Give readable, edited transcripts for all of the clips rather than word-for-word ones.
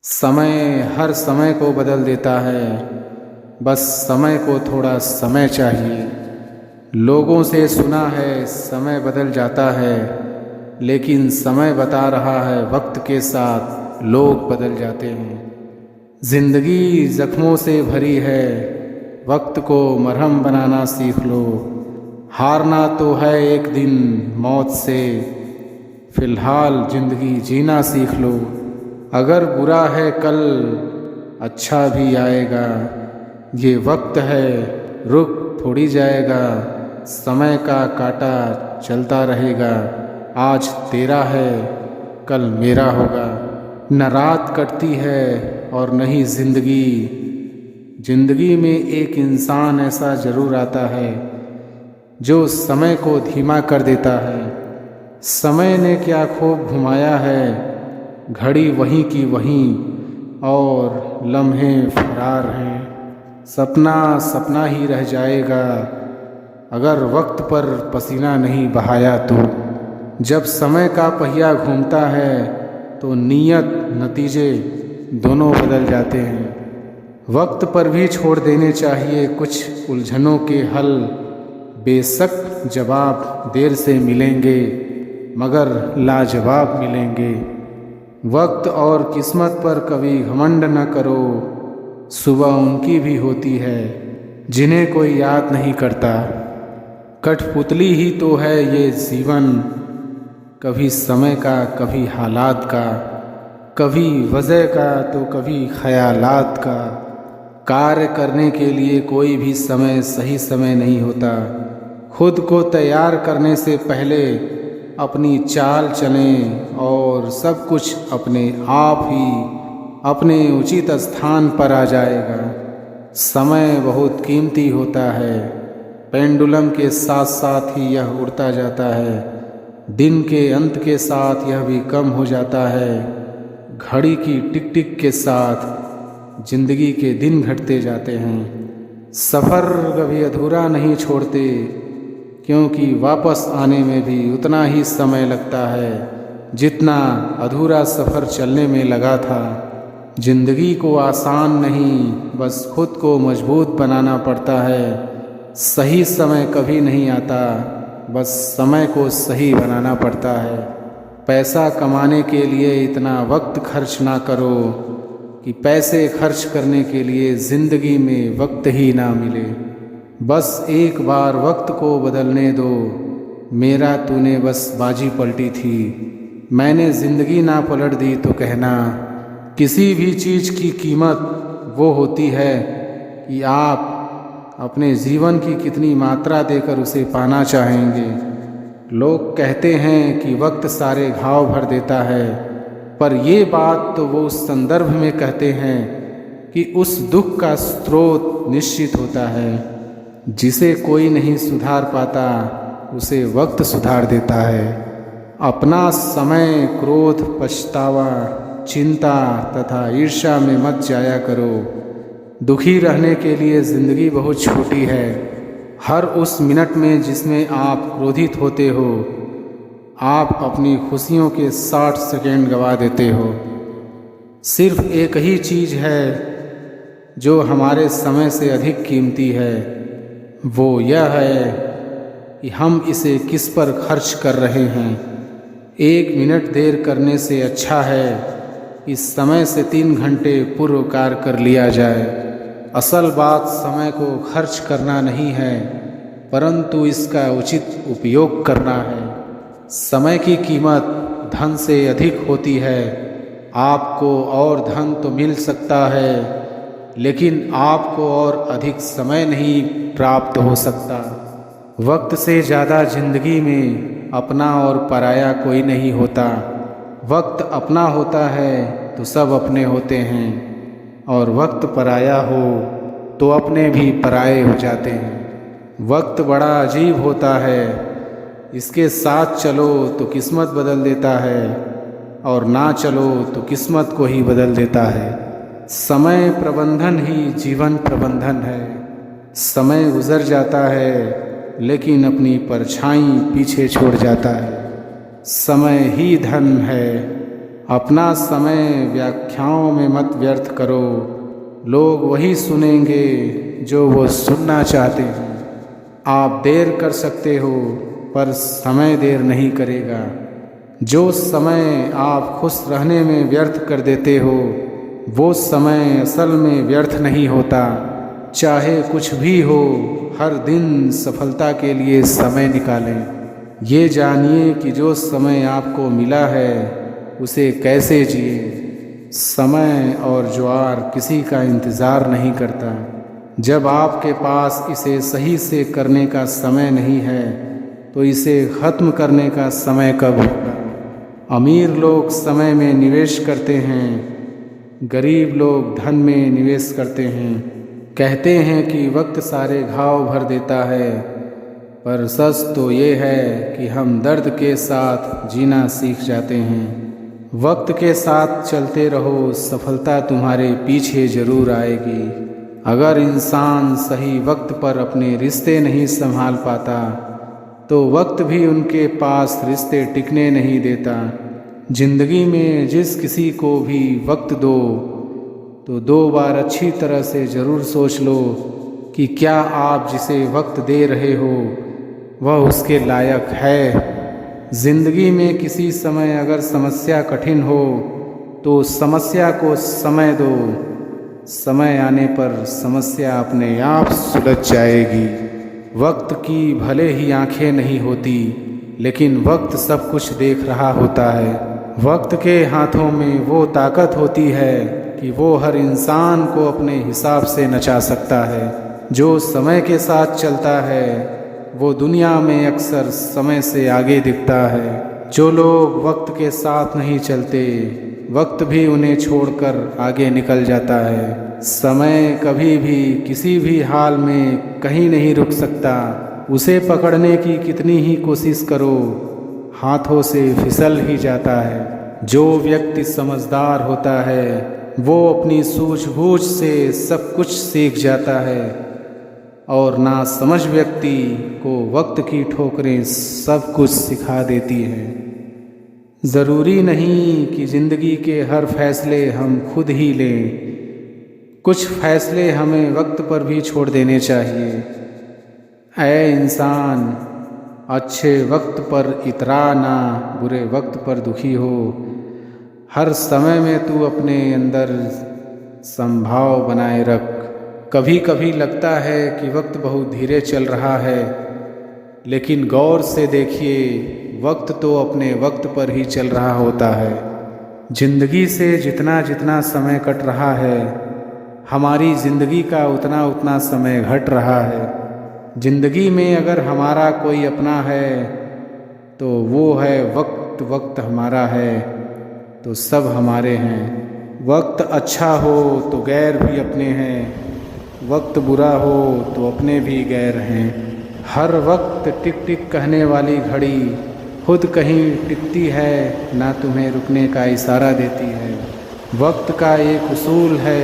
समय हर समय को बदल देता है, बस समय को थोड़ा समय चाहिए। लोगों से सुना है समय बदल जाता है, लेकिन समय बता रहा है वक्त के साथ लोग बदल जाते हैं। ज़िंदगी ज़ख्मों से भरी है, वक्त को मरहम बनाना सीख लो। हारना तो है एक दिन मौत से, फ़िलहाल ज़िंदगी जीना सीख लो। अगर बुरा है कल अच्छा भी आएगा, ये वक्त है रुक थोड़ी जाएगा। समय का काटा चलता रहेगा, आज तेरा है कल मेरा होगा। न रात कटती है और न ही जिंदगी में एक इंसान ऐसा ज़रूर आता है जो समय को धीमा कर देता है। समय ने क्या खूब घुमाया है, घड़ी वहीं की वहीं और लम्हे फरार हैं। सपना सपना ही रह जाएगा अगर वक्त पर पसीना नहीं बहाया तो। जब समय का पहिया घूमता है तो नीयत नतीजे दोनों बदल जाते हैं। वक्त पर भी छोड़ देने चाहिए कुछ उलझनों के हल। बेशक जवाब देर से मिलेंगे मगर लाजवाब मिलेंगे। वक्त और किस्मत पर कभी घमंड न करो, सुबह उनकी भी होती है जिन्हें कोई याद नहीं करता। कठपुतली ही तो है ये जीवन, कभी समय का कभी हालात का, कभी वजह का तो कभी ख्यालात का। कार्य करने के लिए कोई भी समय सही समय नहीं होता। खुद को तैयार करने से पहले अपनी चाल चलें और सब कुछ अपने आप ही अपने उचित स्थान पर आ जाएगा। समय बहुत कीमती होता है, पेंडुलम के साथ साथ ही यह उड़ता जाता है। दिन के अंत के साथ यह भी कम हो जाता है। घड़ी की टिक टिक के साथ जिंदगी के दिन घटते जाते हैं। सफ़र कभी अधूरा नहीं छोड़ते, क्योंकि वापस आने में भी उतना ही समय लगता है जितना अधूरा सफ़र चलने में लगा था। जिंदगी को आसान नहीं, बस खुद को मजबूत बनाना पड़ता है। सही समय कभी नहीं आता, बस समय को सही बनाना पड़ता है। पैसा कमाने के लिए इतना वक्त खर्च ना करो कि पैसे खर्च करने के लिए ज़िंदगी में वक्त ही ना मिले। बस एक बार वक्त को बदलने दो, मेरा तूने बस बाजी पलटी थी। मैंने ज़िंदगी ना पलट दी तो कहना। किसी भी चीज़ की कीमत वो होती है कि आप अपने जीवन की कितनी मात्रा देकर उसे पाना चाहेंगे। लोग कहते हैं कि वक्त सारे घाव भर देता है, पर ये बात तो वो उस संदर्भ में कहते हैं कि उस दुख का स्रोत निश्चित होता है। जिसे कोई नहीं सुधार पाता उसे वक्त सुधार देता है। अपना समय क्रोध, पछतावा, चिंता तथा ईर्ष्या में मत जाया करो। दुखी रहने के लिए ज़िंदगी बहुत छोटी है। हर उस मिनट में जिसमें आप क्रोधित होते हो, आप अपनी खुशियों के 60 सेकंड गंवा देते हो। सिर्फ एक ही चीज़ है जो हमारे समय से अधिक कीमती है, वो यह है कि हम इसे किस पर खर्च कर रहे हैं। 1 मिनट देर करने से अच्छा है इस समय से 3 घंटे पूर्व कार्य कर लिया जाए। असल बात समय को खर्च करना नहीं है, परंतु इसका उचित उपयोग करना है। समय की कीमत धन से अधिक होती है। आपको और धन तो मिल सकता है, लेकिन आपको और अधिक समय नहीं प्राप्त हो सकता। वक्त से ज़्यादा जिंदगी में अपना और पराया कोई नहीं होता। वक्त अपना होता है तो सब अपने होते हैं, और वक्त पराया हो तो अपने भी पराये हो जाते हैं। वक्त बड़ा अजीब होता है, इसके साथ चलो तो किस्मत बदल देता है, और ना चलो तो किस्मत को ही बदल देता है। समय प्रबंधन ही जीवन प्रबंधन है। समय गुजर जाता है लेकिन अपनी परछाई पीछे छोड़ जाता है। समय ही धन है, अपना समय व्याख्याओं में मत व्यर्थ करो, लोग वही सुनेंगे जो वो सुनना चाहते हैं। आप देर कर सकते हो पर समय देर नहीं करेगा। जो समय आप खुश रहने में व्यर्थ कर देते हो वो समय असल में व्यर्थ नहीं होता। चाहे कुछ भी हो, हर दिन सफलता के लिए समय निकालें। ये जानिए कि जो समय आपको मिला है उसे कैसे जिए। समय और ज्वार किसी का इंतज़ार नहीं करता। जब आपके पास इसे सही से करने का समय नहीं है तो इसे ख़त्म करने का समय कब होगा। अमीर लोग समय में निवेश करते हैं, गरीब लोग धन में निवेश करते हैं। कहते हैं कि वक्त सारे घाव भर देता है, पर सच तो ये है कि हम दर्द के साथ जीना सीख जाते हैं। वक्त के साथ चलते रहो, सफलता तुम्हारे पीछे ज़रूर आएगी। अगर इंसान सही वक्त पर अपने रिश्ते नहीं संभाल पाता तो वक्त भी उनके पास रिश्ते टिकने नहीं देता। जिंदगी में जिस किसी को भी वक्त दो तो 2 बार अच्छी तरह से ज़रूर सोच लो कि क्या आप जिसे वक्त दे रहे हो वह उसके लायक है। ज़िंदगी में किसी समय अगर समस्या कठिन हो तो समस्या को समय दो। समय आने पर समस्या अपने आप सुलझ जाएगी। वक्त की भले ही आंखें नहीं होती, लेकिन वक्त सब कुछ देख रहा होता है। वक्त के हाथों में वो ताकत होती है कि वो हर इंसान को अपने हिसाब से नचा सकता है। जो समय के साथ चलता है वो दुनिया में अक्सर समय से आगे दिखता है। जो लोग वक्त के साथ नहीं चलते, वक्त भी उन्हें छोड़कर आगे निकल जाता है। समय कभी भी किसी भी हाल में कहीं नहीं रुक सकता। उसे पकड़ने की कितनी ही कोशिश करो, हाथों से फिसल ही जाता है। जो व्यक्ति समझदार होता है वो अपनी सूझबूझ से सब कुछ सीख जाता है, और नासमझ व्यक्ति को वक्त की ठोकरें सब कुछ सिखा देती हैं। ज़रूरी नहीं कि ज़िंदगी के हर फैसले हम खुद ही लें। कुछ फैसले हमें वक्त पर भी छोड़ देने चाहिए। ऐ इंसान, अच्छे वक्त पर इतरा ना, बुरे वक्त पर दुखी हो। हर समय में तू अपने अंदर संभाव बनाए रख। कभी कभी लगता है कि वक्त बहुत धीरे चल रहा है, लेकिन गौर से देखिए, वक्त तो अपने वक्त पर ही चल रहा होता है। जिंदगी से जितना जितना समय कट रहा है, हमारी ज़िंदगी का उतना उतना समय घट रहा है। ज़िंदगी में अगर हमारा कोई अपना है तो वो है वक्त। वक्त हमारा है तो सब हमारे हैं। वक्त अच्छा हो तो गैर भी अपने हैं, वक्त बुरा हो तो अपने भी गैर हैं। हर वक्त टिक टिक कहने वाली घड़ी खुद कहीं टिकती है, ना तुम्हें रुकने का इशारा देती है। वक्त का एक उसूल है,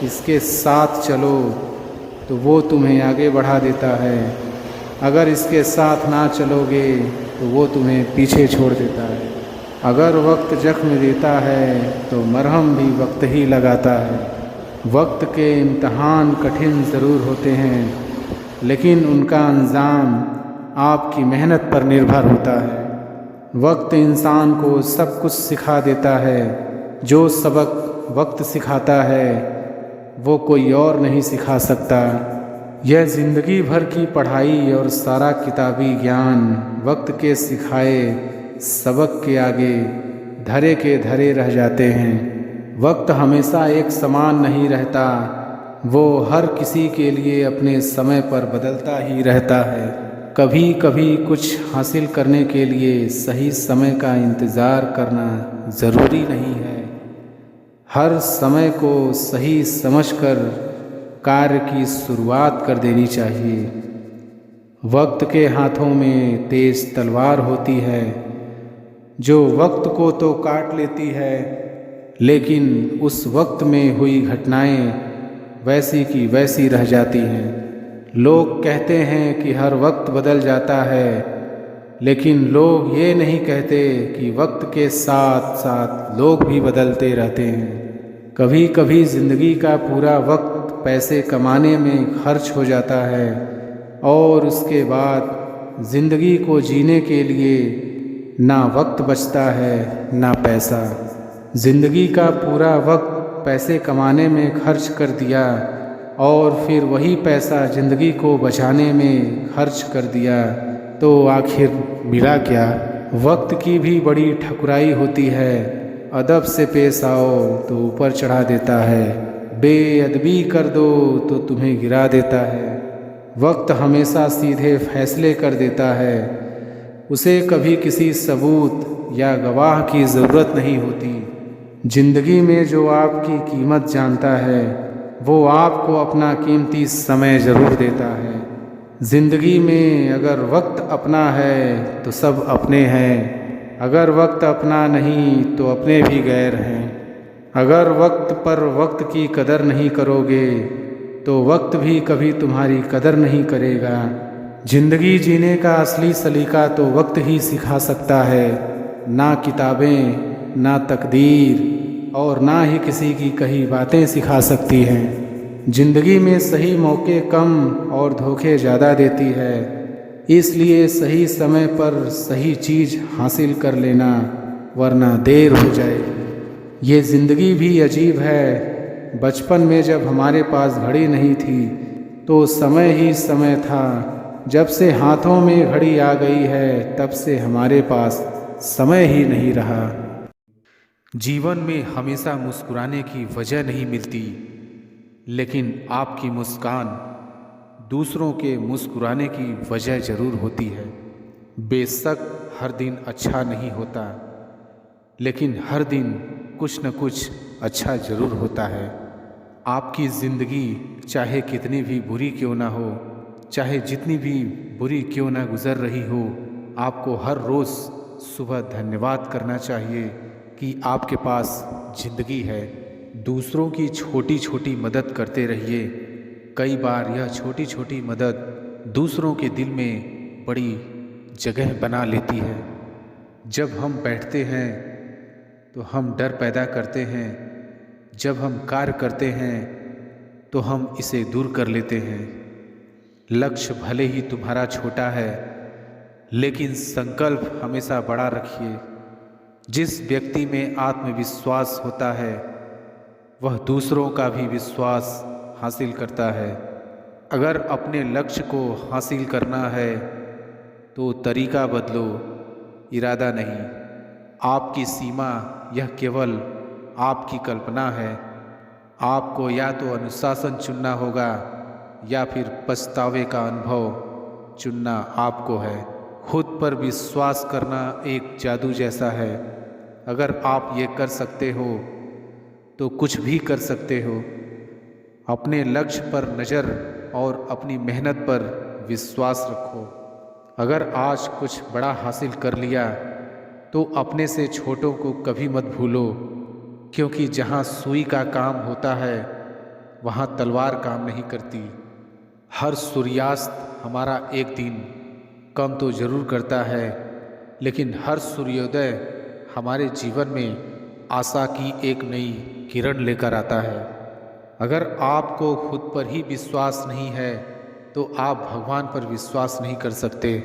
इसके साथ चलो तो वो तुम्हें आगे बढ़ा देता है। अगर इसके साथ ना चलोगे तो वो तुम्हें पीछे छोड़ देता है। अगर वक्त जख्म देता है तो मरहम भी वक्त ही लगाता है। वक्त के इम्तहान कठिन ज़रूर होते हैं, लेकिन उनका अंजाम आपकी मेहनत पर निर्भर होता है। वक्त इंसान को सब कुछ सिखा देता है। जो सबक वक्त सिखाता है वो कोई और नहीं सिखा सकता। यह ज़िंदगी भर की पढ़ाई और सारा किताबी ज्ञान वक्त के सिखाए सबक के आगे धरे के धरे रह जाते हैं। वक्त हमेशा एक समान नहीं रहता, वो हर किसी के लिए अपने समय पर बदलता ही रहता है। कभी कभी कुछ हासिल करने के लिए सही समय का इंतज़ार करना ज़रूरी नहीं है। हर समय को सही समझकर कार्य की शुरुआत कर देनी चाहिए। वक्त के हाथों में तेज तलवार होती है, जो वक्त को तो काट लेती है, लेकिन उस वक्त में हुई घटनाएं वैसी की वैसी रह जाती हैं। लोग कहते हैं कि हर वक्त बदल जाता है, लेकिन लोग ये नहीं कहते कि वक्त के साथ साथ लोग भी बदलते रहते हैं। कभी कभी ज़िंदगी का पूरा वक्त पैसे कमाने में खर्च हो जाता है और उसके बाद ज़िंदगी को जीने के लिए ना वक्त बचता है ना पैसा। ज़िंदगी का पूरा वक्त पैसे कमाने में खर्च कर दिया और फिर वही पैसा ज़िंदगी को बचाने में खर्च कर दिया तो आखिर मिला क्या? वक्त की भी बड़ी ठकुराई होती है। अदब से पेश आओ तो ऊपर चढ़ा देता है, बेअदबी कर दो तो तुम्हें गिरा देता है। वक्त हमेशा सीधे फैसले कर देता है, उसे कभी किसी सबूत या गवाह की ज़रूरत नहीं होती। ज़िंदगी में जो आपकी कीमत जानता है वो आपको अपना कीमती समय ज़रूर देता है। ज़िंदगी में अगर वक्त अपना है तो सब अपने हैं, अगर वक्त अपना नहीं तो अपने भी गैर हैं। अगर वक्त पर वक्त की कदर नहीं करोगे तो वक्त भी कभी तुम्हारी कदर नहीं करेगा। ज़िंदगी जीने का असली सलीका तो वक्त ही सिखा सकता है, ना किताबें, ना तकदीर और ना ही किसी की कही बातें सिखा सकती हैं। ज़िंदगी में सही मौके कम और धोखे ज़्यादा देती है, इसलिए सही समय पर सही चीज़ हासिल कर लेना वरना देर हो जाएगी। ये ज़िंदगी भी अजीब है। बचपन में जब हमारे पास घड़ी नहीं थी तो समय ही समय था। जब से हाथों में घड़ी आ गई है तब से हमारे पास समय ही नहीं रहा। जीवन में हमेशा मुस्कुराने की वजह नहीं मिलती, लेकिन आपकी मुस्कान दूसरों के मुस्कुराने की वजह ज़रूर होती है। बेशक हर दिन अच्छा नहीं होता, लेकिन हर दिन कुछ न कुछ अच्छा ज़रूर होता है। आपकी ज़िंदगी चाहे कितनी भी बुरी क्यों ना हो, चाहे जितनी भी बुरी क्यों ना गुज़र रही हो, आपको हर रोज़ सुबह धन्यवाद करना चाहिए कि आपके पास ज़िंदगी है। दूसरों की छोटी छोटी मदद करते रहिए। कई बार यह छोटी छोटी मदद दूसरों के दिल में बड़ी जगह बना लेती है। जब हम बैठते हैं तो हम डर पैदा करते हैं, जब हम कार्य करते हैं तो हम इसे दूर कर लेते हैं। लक्ष्य भले ही तुम्हारा छोटा है, लेकिन संकल्प हमेशा बड़ा रखिए। जिस व्यक्ति में आत्मविश्वास होता है वह दूसरों का भी विश्वास हासिल करता है। अगर अपने लक्ष्य को हासिल करना है तो तरीका बदलो, इरादा नहीं। आपकी सीमा यह केवल आपकी कल्पना है। आपको या तो अनुशासन चुनना होगा या फिर पछतावे का अनुभव चुनना आपको है। खुद पर विश्वास करना एक जादू जैसा है। अगर आप ये कर सकते हो तो कुछ भी कर सकते हो। अपने लक्ष्य पर नज़र और अपनी मेहनत पर विश्वास रखो। अगर आज कुछ बड़ा हासिल कर लिया तो अपने से छोटों को कभी मत भूलो, क्योंकि जहाँ सुई का काम होता है वहाँ तलवार काम नहीं करती। हर सूर्यास्त हमारा एक दिन कम तो ज़रूर करता है, लेकिन हर सूर्योदय हमारे जीवन में आशा की एक नई किरण लेकर आता है। अगर आपको खुद पर ही विश्वास नहीं है तो आप भगवान पर विश्वास नहीं कर सकते।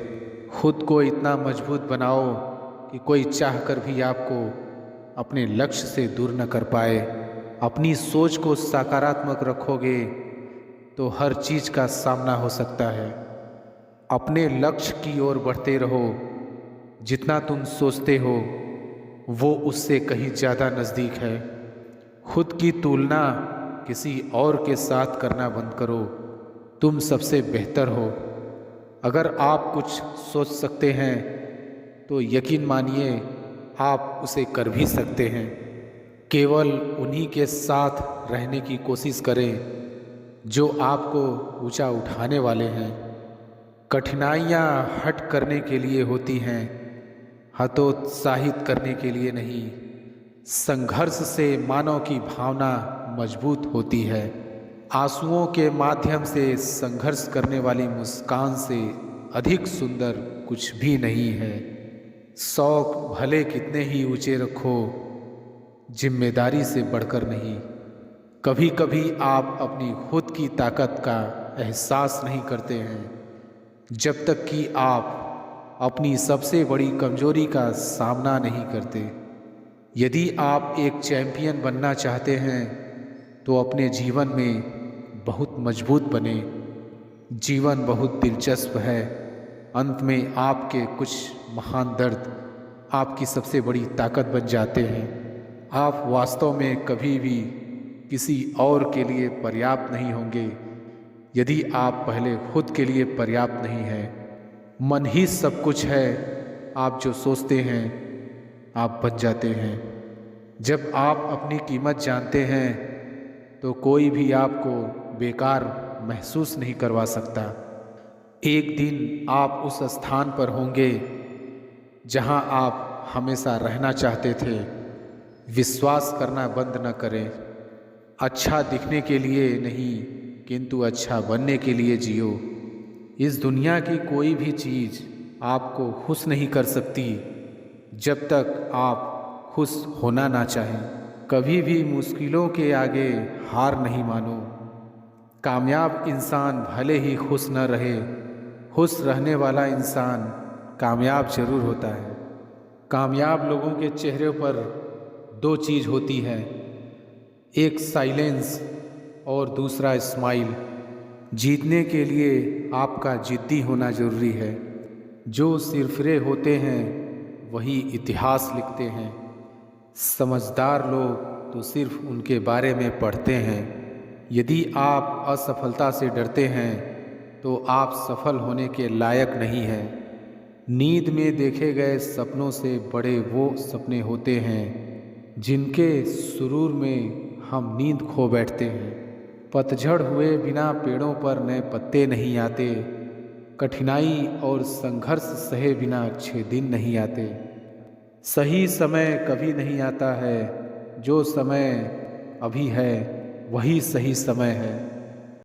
खुद को इतना मजबूत बनाओ कि कोई चाहकर भी आपको अपने लक्ष्य से दूर न कर पाए। अपनी सोच को सकारात्मक रखोगे तो हर चीज़ का सामना हो सकता है। अपने लक्ष्य की ओर बढ़ते रहो। जितना तुम सोचते हो वो उससे कहीं ज़्यादा नज़दीक है। खुद की तुलना किसी और के साथ करना बंद करो। तुम सबसे बेहतर हो। अगर आप कुछ सोच सकते हैं तो यकीन मानिए आप उसे कर भी सकते हैं। केवल उन्हीं के साथ रहने की कोशिश करें जो आपको ऊंचा उठाने वाले हैं। कठिनाइयाँ हट करने के लिए होती हैं, हतोत्साहित करने के लिए नहीं। संघर्ष से मानव की भावना मजबूत होती है। आंसुओं के माध्यम से संघर्ष करने वाली मुस्कान से अधिक सुंदर कुछ भी नहीं है। शौक भले कितने ही ऊंचे रखो, जिम्मेदारी से बढ़कर नहीं। कभी कभी आप अपनी खुद की ताकत का एहसास नहीं करते हैं, जब तक कि आप अपनी सबसे बड़ी कमजोरी का सामना नहीं करते। यदि आप एक चैंपियन बनना चाहते हैं तो अपने जीवन में बहुत मजबूत बने। जीवन बहुत दिलचस्प है। अंत में आपके कुछ महान दर्द आपकी सबसे बड़ी ताकत बन जाते हैं। आप वास्तव में कभी भी किसी और के लिए पर्याप्त नहीं होंगे यदि आप पहले खुद के लिए पर्याप्त नहीं हैं। मन ही सब कुछ है। आप जो सोचते हैं आप बन जाते हैं। जब आप अपनी कीमत जानते हैं तो कोई भी आपको बेकार महसूस नहीं करवा सकता। एक दिन आप उस स्थान पर होंगे जहां आप हमेशा रहना चाहते थे। विश्वास करना बंद न करें। अच्छा दिखने के लिए नहीं, किंतु अच्छा बनने के लिए जियो। इस दुनिया की कोई भी चीज़ आपको खुश नहीं कर सकती जब तक आप खुश होना ना चाहें। कभी भी मुश्किलों के आगे हार नहीं मानो। कामयाब इंसान भले ही खुश न रहे, खुश रहने वाला इंसान कामयाब जरूर होता है। कामयाब लोगों के चेहरे पर दो चीज़ होती है, एक साइलेंस और दूसरा स्माइल। जीतने के लिए आपका जिद्दी होना ज़रूरी है। जो सिरफिरे होते हैं वही इतिहास लिखते हैं। समझदार लोग तो सिर्फ उनके बारे में पढ़ते हैं। यदि आप असफलता से डरते हैं तो आप सफल होने के लायक नहीं हैं। नींद में देखे गए सपनों से बड़े वो सपने होते हैं जिनके सुरूर में हम नींद खो बैठते हैं। पतझड़ हुए बिना पेड़ों पर नए पत्ते नहीं आते। कठिनाई और संघर्ष सहे बिना अच्छे दिन नहीं आते। सही समय कभी नहीं आता है। जो समय अभी है वही सही समय है।